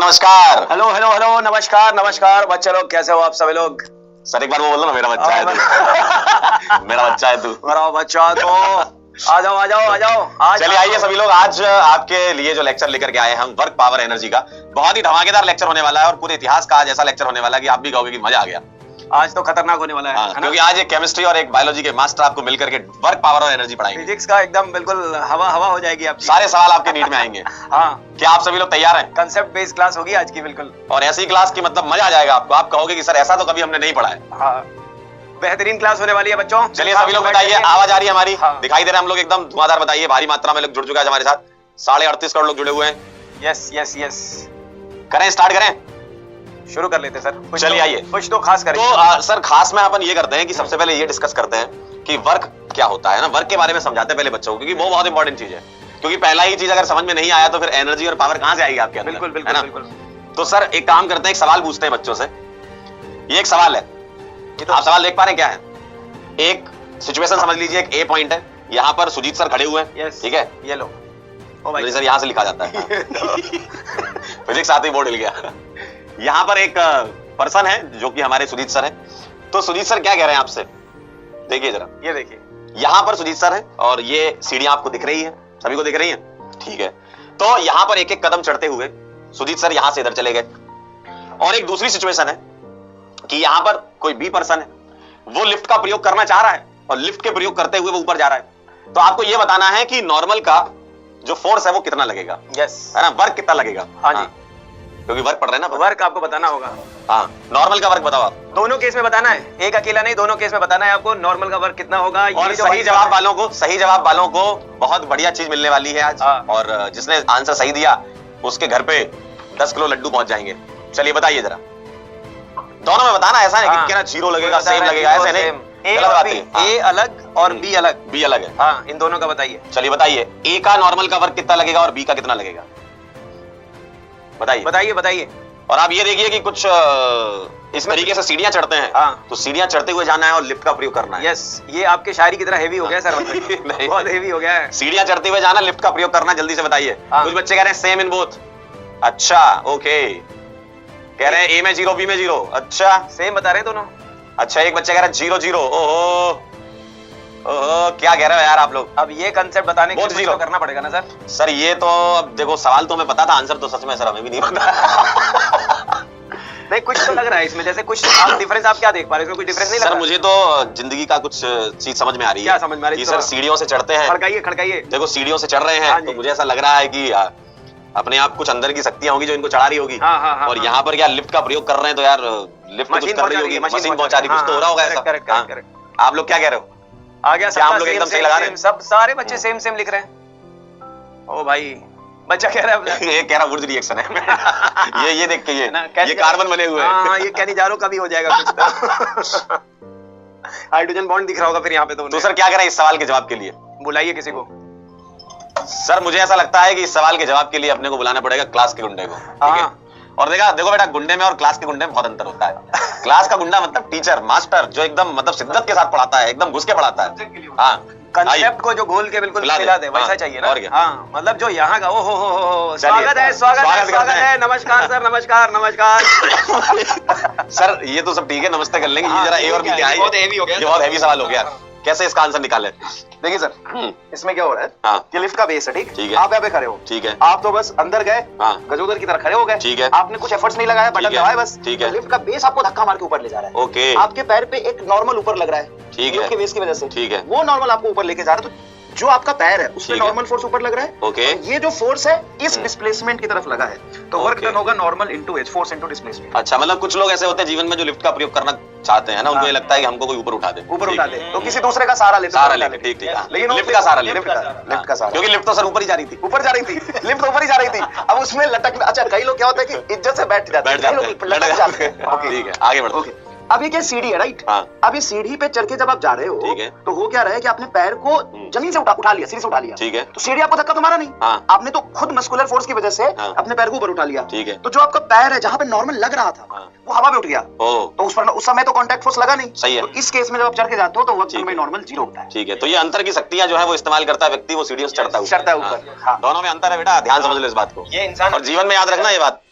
नमस्कार। Hello hello hello, नमस्कार नमस्कार बच्चे लोग, कैसे हो आप सभी लोग? सर एक बार वो बोलो ना, मेरा बच्चा है तू। मेरा बच्चा है तू। मेरा बच्चा तो आ जाओ आ जाओ आ जाओ। चलिए आइए सभी लोग, आज आपके लिए जो लेक्चर लेकर के आए हैं हम वर्क पावर एनर्जी का, बहुत ही धमाकेदार लेक्चर होने वाला है और पूरे इतिहास का आज ऐसा लेक्चर होने वाला है कि आप भी कहोगे कि मजा आ गया। आज तो खतरनाक होने वाला है ना? क्योंकि आज एक केमिस्ट्री और एक बायोलॉजी के मास्टर आपको मिलकर के वर्क पावर और एनर्जी पढ़ाएंगे। फिजिक्स का एकदम बिल्कुल हवा हवा हो जाएगी आपकी। सारे सवाल आपके नीड में आएंगे। हाँ, क्या आप सभी लोग तैयार हैं? कंसेप्ट बेस्ड क्लास होगी आज की बिल्कुल। और ऐसी क्लास की मतलब मजा आ जाएगा आपको, आप कहोगे कि सर ऐसा तो कभी हमने नहीं पढ़ा है। हाँ, बेहतरीन क्लास होने वाली है बच्चों। चलिए सभी लोग बताइए, आवाज आ रही है हमारी? हाँ। दिखाई दे रहा है हम लोग एकदम धुआंधार। बताइए, भारी मात्रा में लोग जुड़ चुका है हमारे साथ, 38.5 करोड़ लोग जुड़े हुए हैं। यस यस यस, करें, स्टार्ट करें? शुरू कर लेते हैं सर। चलिए आइए। कुछ तो खास करें। तो सर खास में अपन ये करते हैं कि सबसे पहले ये डिस्कस करते हैं कि वर्क क्या होता है ना, वर्क के बारे में समझाते हैं पहले बच्चों को, क्योंकि वो बहुत इंपॉर्टेंट चीज है। क्योंकि पहला ही चीज अगर समझ में नहीं आया तो फिर एनर्जी और पावर कहां से आएगी आपके अंदर? बिल्कुल है बिल्कुल ना? बिल्कुल। तो सर एक काम करते हैं, एक सवाल पूछते हैं बच्चों से। ये एक सवाल है, ये तो आप सवाल देख पा रहे हैं क्या है? एक सिचुएशन समझ लीजिए, एक ए पॉइंट है, यहाँ पर सुजीत सर खड़े हुए हैं। यस, ठीक है, ये लो। ओ भाई सर यहाँ से लिखा जाता है। फिजिक्स आते ही बोर्ड हिल गया। यहाँ पर एक पर्सन है जो कि हमारे सुजीत सर हैं। तो सुजीत सर क्या कह रहे हैं आपसे, देखिए जरा। ये देखिए, यहाँ पर सुजीत सर है और ये सीढ़ियां आपको दिख रही है, सभी को दिख रही हैं? ठीक है, तो यहाँ पर एक एक कदम चढ़ते हुए सुजीत सर यहाँ से इधर चले गए। और एक दूसरी सिचुएशन है कि यहाँ पर कोई बी पर्सन है, वो लिफ्ट का प्रयोग करना चाह रहा है और लिफ्ट के प्रयोग करते हुए वो ऊपर जा रहा है। तो आपको ये बताना है कि नॉर्मल का जो फोर्स है वो कितना लगेगा, यस, है ना, वर्क कितना लगेगा। हाँ जी, क्योंकि वर्क पढ़ रहे हैं ना। वर्क आपको बताना होगा। हाँ, नॉर्मल का वर्क बताओ आप। दोनों केस में बताना है, एक अकेला नहीं, दोनों केस में बताना है आपको नॉर्मल का वर्क कितना होगा। और सही जवाब वालों को बहुत बढ़िया चीज मिलने वाली है आज। हाँ। और जिसने आंसर सही दिया उसके घर पे 10 किलो लड्डू पहुंच जाएंगे। चलिए बताइए जरा, दोनों में बताना, ऐसा नहीं कि क्या जीरो लगेगा, सेम लगेगा, ऐसे नहीं, गलत बात है। ए अलग और बी अलग। बी अलग है। हाँ, इन दोनों का बताइए। चलिए बताइए, ए का नॉर्मल का वर्क कितना लगेगा और बी का कितना लगेगा, बताइए बताइए बताइए। और आप ये देखिए कि कुछ इस तरीके से सीढ़ियां चढ़ते हैं। हाँ। तो सीढ़ियां चढ़ते हुए जाना है और लिफ्ट का प्रयोग करना है। यस, ये आपके शायरी की तरह हेवी हो गया सर। नहीं। बहुत हेवी हो गया है। सीढ़ियां चढ़ते हुए जाना, लिफ्ट का प्रयोग करना, जल्दी से बताइए। हाँ। कुछ बच्चे कह रहे हैं सेम इन बोथ। अच्छा, ओके, कह रहे हैं ए में 0 बी में 0। अच्छा, सेम बता रहे हैं दोनों। अच्छा, एक बच्चा कह रहा है 0 0। ओहो ओहो, क्या कह रहे हो यार आप लोग? अब ये कंसेप्ट बताने के बहुत लिए zero तो करना पड़ेगा ना सर। सर ये तो अब देखो, सवाल तो हमें पता था, आंसर तो सच में सर हमें भी नहीं पता। नहीं, कुछ तो लग रहा है इसमें, जैसे कुछ आप डिफरेंस आप क्या देख पा रहे हो? इसमें कुछ डिफरेंस नहीं लग सर रहा? मुझे तो जिंदगी का कुछ चीज समझ में आ रही है। क्या समझ में आ रही है? कि सर सीढ़ियों से चढ़ते हैं, खड़काइए खड़काइए। देखो सीढ़ियों से चढ़ रहे हाँ हैं, जी। तो मुझे ऐसा लग रहा है कि अपने आप कुछ अंदर की शक्तियां होगी जो इनको चढ़ा रही होगी। हाँ, हाँ, हाँ, और हाँ। यहाँ पर क्या लिफ्ट का प्रयोग कर रहे हैं, तो यार लिफ्ट कुछ कर रही होगी, मशीन पहुंचा रही, कुछ तो हो रहा होगा ऐसा। करेक्ट हाँ। करेक्ट। आप लोग क्या कह रहे हो? आ गया क्या हम सबका लोग सेम एकदम सही सेम लगा रहे सेम, हैं? सब सारे बच्चे सेम सेम लिख रहे हैं। ओ भाई, बच्चा कह रहा है ये कह रहा वुड रिएक्शन है। ये देख के ये कार्बन बने हुए हैं। हाँ, ये कैनिजारो का भी हो जाएगा कुछ तो। हाइड्रोजन बॉन्ड दिख रहा होगा फिर यहाँ पे तो सर क्या करें इस सवाल के जवाब के लिए? बुलाइए किसी को। सर मुझे ऐसा लगता है कि इस सवाल के जवाब के लिए अपने को बुलाना पड़ेगा क्लास के गुंडे को। ठीक है? हाँ। और देखो बेटा, गुंडे में और क्लास के गुंडे में बहुत अंतर होता है। क्लास का गुंडा मतलब टीचर, मास्टर, जो एकदम मतलब शिद्दत के साथ पढ़ाता है, एकदम घुस के पढ़ाता है। हाँ, कंसेप्ट को जो घोल के बिल्कुल खिला दे, वैसा हाँ, चाहिए ना। और क्या? हाँ, मतलब जो यहाँ का, ओ हो, चलिए, स्वागत है स्वागत है, नमस्कार सर, नमस्कार नमस्कार। सर ये तो सब ठीक है, नमस्ते कर लेंगे। ये हाँ, जरा ए और बी क्या है? बहुत हेवी हो गया। ये बहुत हेवी सवाल हो गया। कैसे इसका आंसर निकाले? देखिए सर, इसमें क्या हो रहा है? हाँ। कि लिफ्ट का बेस है, ठीक है। आप यहाँ पे खड़े हो, ठीक है। आप तो बस अंदर गए, हाँ। गजोदर की तरह खड़े हो गए, ठीक है। आपने कुछ एफर्ट्स नहीं लगाया, बटन ठीक है। दबाए बस, ठीक है। तो लिफ्ट का बेस आपको धक्का मार के ऊपर ले जा रहा है। ओके, आपके पैर पे एक नॉर्मल ऊपर लग रहा है, ठीक है। लिफ्ट के बेस की वजह से, ठीक है। वो नॉर्मल आपको ऊपर लेके जा रहा है। तो जो आपका पैर है उसमें ठीक है। नॉर्मल फोर्स ऊपर लग रहा है, ओके। और ये जो फोर्स है इस डिस्प्लेसमेंट की तरफ लगा है, तो वर्क ओके। डन होगा normal into H, force into displacement. अच्छा, मतलब कुछ लोग ऐसे होते हैं जीवन में जो लिफ्ट का प्रयोग करना चाहते हैं ना, उनको हाँ। ये लगता है कि हमको कोई ऊपर उठा दे, ऊपर ठीक उठा है। दे, तो किसी दूसरे का सहारा लेते सहारा लेके, ठीक ठीक, हाँ। लेकिन लिफ्ट का सहारा लेके, लिफ्ट का सहारा, क्योंकि लिफ्ट तो सर ऊपर ही जा रही थी। ऊपर जा रही थी, लिफ्ट ऊपर ही जा रही थी। अब उसमें लटक, अच्छा कई लोग क्या होता है कि इज्जत से बैठ जाते हैं, कई लोग लटक जाते हैं। ओके, ठीक है, आगे बढ़ो। ओके। अब ये क्या सीढ़ी है, राइट? हाँ। अब ये सीढ़ी पे चढ़ के जब आप जा रहे हो, ठीक है। तो हो क्या रहा है कि आपने पैर को जमीन से उठा लिया, सीढ़ी से उठा लिया, ठीक है। तो सीढ़ी आपको धक्का तो मारा नहीं, हाँ। आपने तो खुद मस्कुलर फोर्स की वजह से हाँ। अपने पैर को ऊपर उठा लिया, ठीक है। तो जो आपका पैर है जहां पे नॉर्मल लग रहा था, हाँ। वो हवा में उठ गया, ओ, तो उस पर उस समय तो कांटेक्ट फोर्स लगा नहीं। सही है। तो इस केस में जब आप चढ़ के जाते हो तो ठीक वक्त में है। नॉर्मल जीरो होता है। ठीक है। तो ये अंतर की शक्तियां जो है वो इस्तेमाल करता है व्यक्ति, वो सीढ़ियों से चढ़ता है ऊपर। चढ़ता है ऊपर, हाँ। दोनों में अंतर है बेटा, ध्यान समझ लो इस बात को। ये इंसान और जीवन में याद रखना ये बात,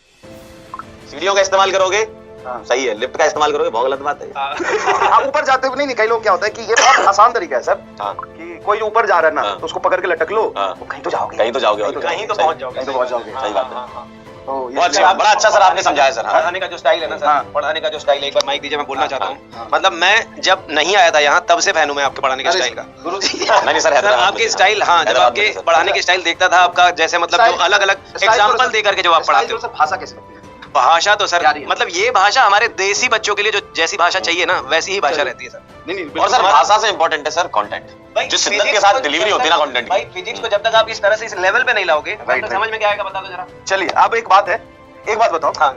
सीढ़ियों का इस्तेमाल करोगे हाँ। सही है, लिफ्ट का इस्तेमाल करोगे बहुत गलत बात है। आप ऊपर जाते हुए नहीं, कई लोग क्या होता है कि ये बहुत आसान तरीका है सर, हाँ। कि कोई ऊपर जा रहा है ना हाँ। तो उसको पकड़ के लटक लो, हाँ। तो कहीं तो जाओगे, कहीं तो जाओगे और कहीं तो सही- पहुंच जाओगे, कहीं तो पहुंच जाओगे। सही बात है। तो ये बहुत अच्छा, बड़ा अच्छा सर आपने समझाया सर। हाँ। पढ़ाने का जो स्टाइल है ना सर, हाँ। पढ़ाने का जो स्टाइल है, एक बार माइक दीजिए, मैं बोलना हाँ, चाहता हाँ, हूँ। मतलब मैं जब नहीं आया था यहाँ तब से फैन हूँ मैं आपके पढ़ाने के अरे स्टाइल का। गुरुजी नहीं सर, सर हैदराबाद में आपके थे, स्टाइल, हाँ, जब हैदराबाद में आपके थे, सर। पढ़ाने के स्टाइल देखता था आपका, जैसे मतलब जो अलग अलग एग्जाम्पल दे करके जो आप पढ़ाते हो। भाषा कैसे लगती है? भाषा तो सर प्यारी है। मतलब ये भाषा हमारे देसी बच्चों के लिए जो जैसी भाषा चाहिए ना वैसी ही भाषा रहती है सर। नहीं और सर भाषा से इंपॉर्टेंट है सर कंटेंट, जिस शिद्दत के साथ डिलीवरी होती है ना कंटेंट भाई फिजिक्स को जब तक आप इस तरह से इस लेवल पे नहीं लाओगे Right, तो right. समझ में क्या आएगा, बता दो जरा। चलिए अब एक बात है, एक बात बताओ, हाँ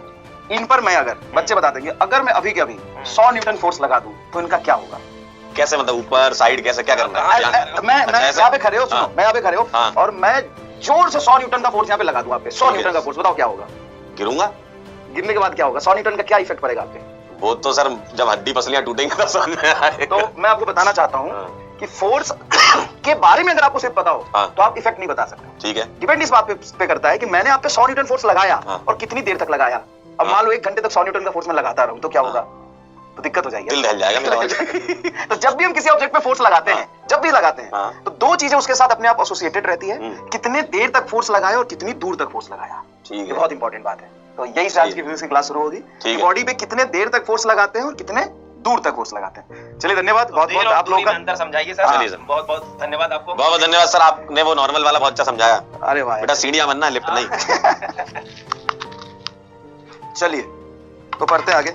इन पर मैं अगर बच्चे बता देंगे, अगर मैं अभी के अभी 100 न्यूटन फोर्स लगा दूं तो इनका क्या होगा? कैसे, मतलब ऊपर साइड कैसे, क्या करना है? मैं अच्छा, ऐसे? यहाँ पे खड़े हो, सुनो, हाँ। मैं यहाँ पे खड़े हो हाँ। और मैं जोर से 100 न्यूटन का फोर्स यहाँ पे लगा दूं आप पे, 100 ठीक है। न्यूटन का फोर्स, बताओ क्या होगा? गिरूंगा। गिरने के बाद क्या होगा? 100 न्यूटन का क्या इफेक्ट पड़ेगा आप पे? वो तो सर जब हड्डी पसलियां टूटेंगी तब समझ में आएगा। तो मैं आपको बताना चाहता हूँ हाँ। कि फोर्स के बारे में अगर आपको सिर्फ पता हो हाँ। तो आप इफेक्ट नहीं बता सकते। ठीक है। डिपेंड इस बात पे करता है कि मैंने आप पे 100 न्यूटन फोर्स लगाया हाँ। और कितनी देर तक लगाया। अब हाँ। मान लो 1 घंटे तक 100 न्यूटन का फोर्स मैं लगाता रहूं तो क्या होगा? तो दिक्कत हो जाएगी। दिल दहल जाएगा मेरा। तो जब भी हम किसी ऑब्जेक्ट पे फोर्स लगाते हैं, जब भी लगाते हैं, हाँ। तो दो चीजें उसके साथ अपने आप एसोसिएटेड रहती है, हम्म। कितने देर तक फोर्स लगाया और कितनी दूर तक फोर्स लगाया। ठीक ये है। बहुत इंपॉर्टेंट बात है। तो यही से आज की फिजिक्स की क्लास शुरू होगी, ठीक है। बॉडी पे कितने देर तक फोर्स लगाते हैं और कितने दूर तक फोर्स लगाते हैं। चलिए धन्यवाद बहुत बहुत आप लोगों का। अंदर समझाइए हाँ। सर, चलिए सर। बहुत बहुत धन्यवाद आपको। बहुत बहुत धन्यवाद सर, आपने वो नॉर्मल वाला बहुत अच्छा समझाया। अरे वाह बेटा सीढ़ियां बनना, लिफ्ट नहीं। चलिए तो पढ़ते हैं आगे।